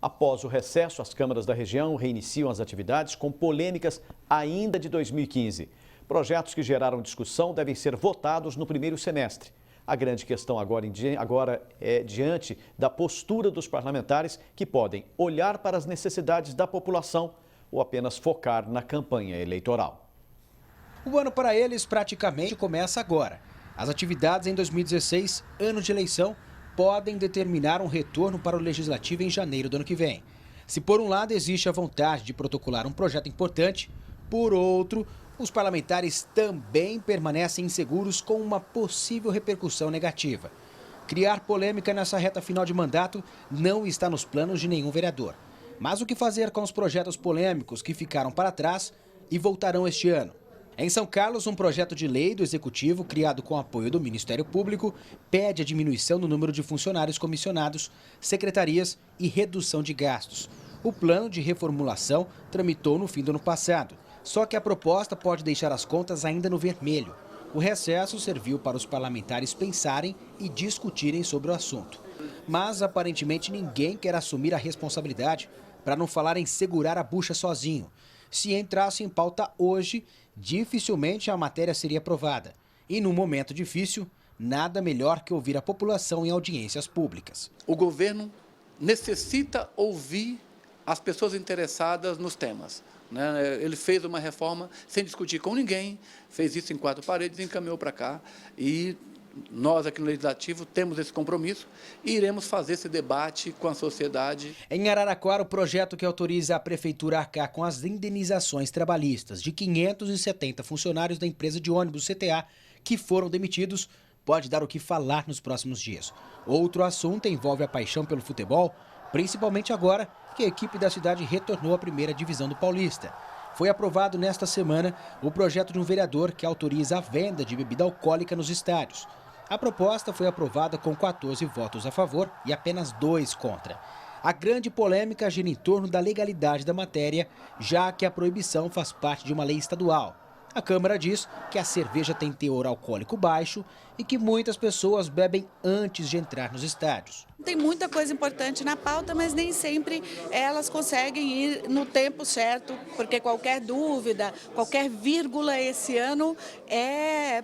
Após o recesso, as câmaras da região reiniciam as atividades com polêmicas ainda de 2015. Projetos que geraram discussão devem ser votados no primeiro semestre. A grande questão agora é diante da postura dos parlamentares que podem olhar para as necessidades da população ou apenas focar na campanha eleitoral. O ano para eles praticamente começa agora. As atividades em 2016, ano de eleição, podem determinar um retorno para o Legislativo em janeiro do ano que vem. Se por um lado existe a vontade de protocolar um projeto importante, por outro, os parlamentares também permanecem inseguros com uma possível repercussão negativa. Criar polêmica nessa reta final de mandato não está nos planos de nenhum vereador. Mas o que fazer com os projetos polêmicos que ficaram para trás e voltarão este ano? Em São Carlos, um projeto de lei do Executivo, criado com apoio do Ministério Público, pede a diminuição do número de funcionários comissionados, secretarias e redução de gastos. O plano de reformulação tramitou no fim do ano passado, só que a proposta pode deixar as contas ainda no vermelho. O recesso serviu para os parlamentares pensarem e discutirem sobre o assunto. Mas, aparentemente, ninguém quer assumir a responsabilidade, para não falar em segurar a bucha sozinho. Se entrasse em pauta hoje, dificilmente a matéria seria aprovada. E num momento difícil, nada melhor que ouvir a população em audiências públicas. O governo necessita ouvir as pessoas interessadas nos temas. Ele fez uma reforma sem discutir com ninguém, fez isso em 4 paredes e encaminhou para cá. E nós aqui no Legislativo temos esse compromisso e iremos fazer esse debate com a sociedade. Em Araraquara, o projeto que autoriza a Prefeitura a arcar com as indenizações trabalhistas de 570 funcionários da empresa de ônibus CTA que foram demitidos pode dar o que falar nos próximos dias. Outro assunto envolve a paixão pelo futebol, principalmente agora que a equipe da cidade retornou à primeira divisão do Paulista. Foi aprovado nesta semana o projeto de um vereador que autoriza a venda de bebida alcoólica nos estádios. A proposta foi aprovada com 14 votos a favor e apenas 2 contra. A grande polêmica gira em torno da legalidade da matéria, já que a proibição faz parte de uma lei estadual. A Câmara diz que a cerveja tem teor alcoólico baixo e que muitas pessoas bebem antes de entrar nos estádios. Tem muita coisa importante na pauta, mas nem sempre elas conseguem ir no tempo certo, porque qualquer dúvida, qualquer vírgula esse ano é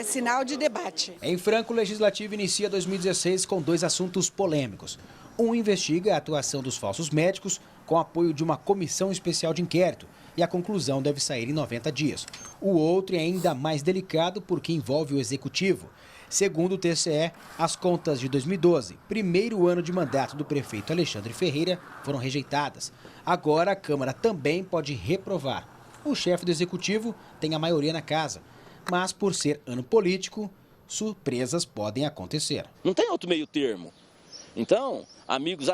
sinal de debate. Em Franca, o Legislativo inicia 2016 com 2 assuntos polêmicos. Um investiga a atuação dos falsos médicos com apoio de uma comissão especial de inquérito e a conclusão deve sair em 90 dias. O outro é ainda mais delicado porque envolve o Executivo. Segundo o TCE, as contas de 2012, primeiro ano de mandato do prefeito Alexandre Ferreira, foram rejeitadas. Agora a Câmara também pode reprovar. O chefe do Executivo tem a maioria na casa, mas por ser ano político, surpresas podem acontecer. Não tem outro meio termo. Então, amigos,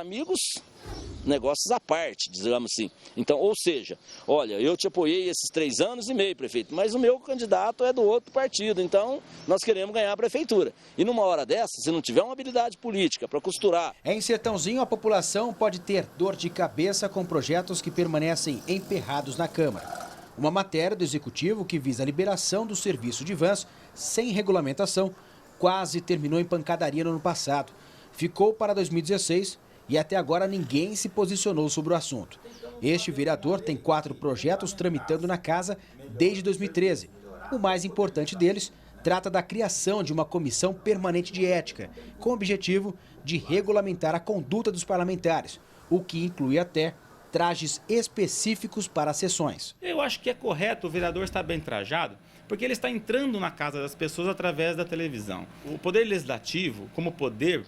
negócios à parte, digamos assim. Então, ou seja, olha, eu te apoiei esses 3 anos e meio, prefeito, mas o meu candidato é do outro partido, então nós queremos ganhar a prefeitura. E numa hora dessa, se não tiver uma habilidade política para costurar... Em Sertãozinho, a população pode ter dor de cabeça com projetos que permanecem emperrados na Câmara. Uma matéria do Executivo que visa a liberação do serviço de vans sem regulamentação quase terminou em pancadaria no ano passado. Ficou para 2016 e até agora ninguém se posicionou sobre o assunto. Este vereador tem 4 projetos tramitando na casa desde 2013. O mais importante deles trata da criação de uma comissão permanente de ética, com o objetivo de regulamentar a conduta dos parlamentares, o que inclui até trajes específicos para as sessões. Eu acho que é correto o vereador estar bem trajado, porque ele está entrando na casa das pessoas através da televisão. O poder legislativo, como poder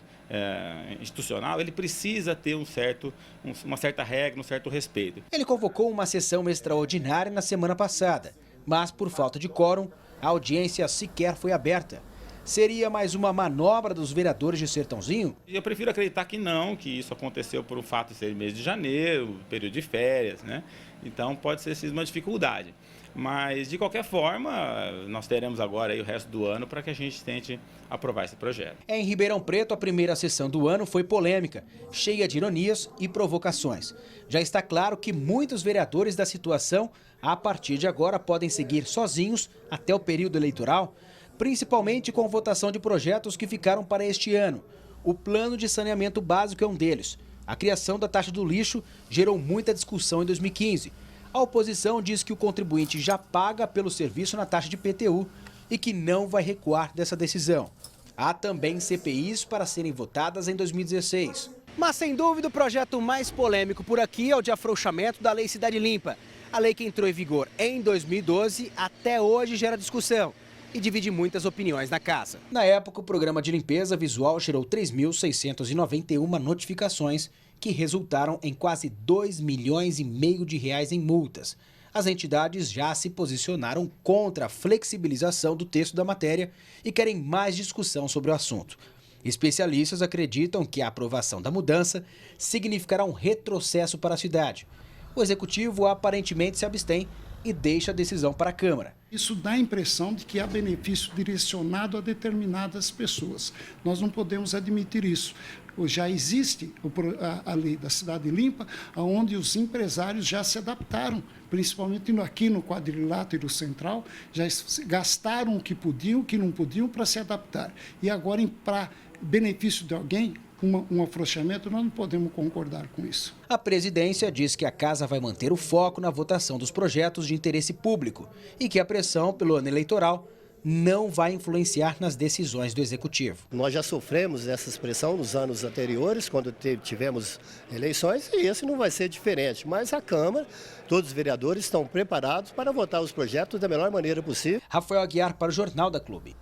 institucional, ele precisa ter uma certa regra, um certo respeito. Ele convocou uma sessão extraordinária na semana passada, mas por falta de quórum, a audiência sequer foi aberta. Seria mais uma manobra dos vereadores de Sertãozinho? Eu prefiro acreditar que não, que isso aconteceu por um fato de ser mês de janeiro, período de férias, né? Então pode ser sim uma dificuldade. Mas, de qualquer forma, nós teremos agora aí o resto do ano para que a gente tente aprovar esse projeto. Em Ribeirão Preto, a primeira sessão do ano foi polêmica, cheia de ironias e provocações. Já está claro que muitos vereadores da situação, a partir de agora, podem seguir sozinhos até o período eleitoral, principalmente com votação de projetos que ficaram para este ano. O plano de saneamento básico é um deles. A criação da taxa do lixo gerou muita discussão em 2015. A oposição diz que o contribuinte já paga pelo serviço na taxa de IPTU e que não vai recuar dessa decisão. Há também CPIs para serem votadas em 2016. Mas, sem dúvida, o projeto mais polêmico por aqui é o de afrouxamento da Lei Cidade Limpa. A lei que entrou em vigor em 2012 até hoje gera discussão e divide muitas opiniões na casa. Na época, o programa de limpeza visual gerou 3.691 notificações que resultaram em quase 2,5 milhões de reais em multas. As entidades já se posicionaram contra a flexibilização do texto da matéria e querem mais discussão sobre o assunto. Especialistas acreditam que a aprovação da mudança significará um retrocesso para a cidade. O executivo aparentemente se abstém e deixa a decisão para a Câmara. Isso dá a impressão de que há benefício direcionado a determinadas pessoas. Nós não podemos admitir isso. Já existe a lei da Cidade Limpa, onde os empresários já se adaptaram, principalmente aqui no quadrilátero central, já gastaram o que podiam, o que não podiam para se adaptar. E agora, para benefício de alguém, um afrouxamento, nós não podemos concordar com isso. A presidência diz que a casa vai manter o foco na votação dos projetos de interesse público e que a pressão pelo ano eleitoral não vai influenciar nas decisões do executivo. Nós já sofremos essa expressão nos anos anteriores, quando tivemos eleições, e esse não vai ser diferente. Mas a Câmara, todos os vereadores estão preparados para votar os projetos da melhor maneira possível. Rafael Aguiar para o Jornal da Clube.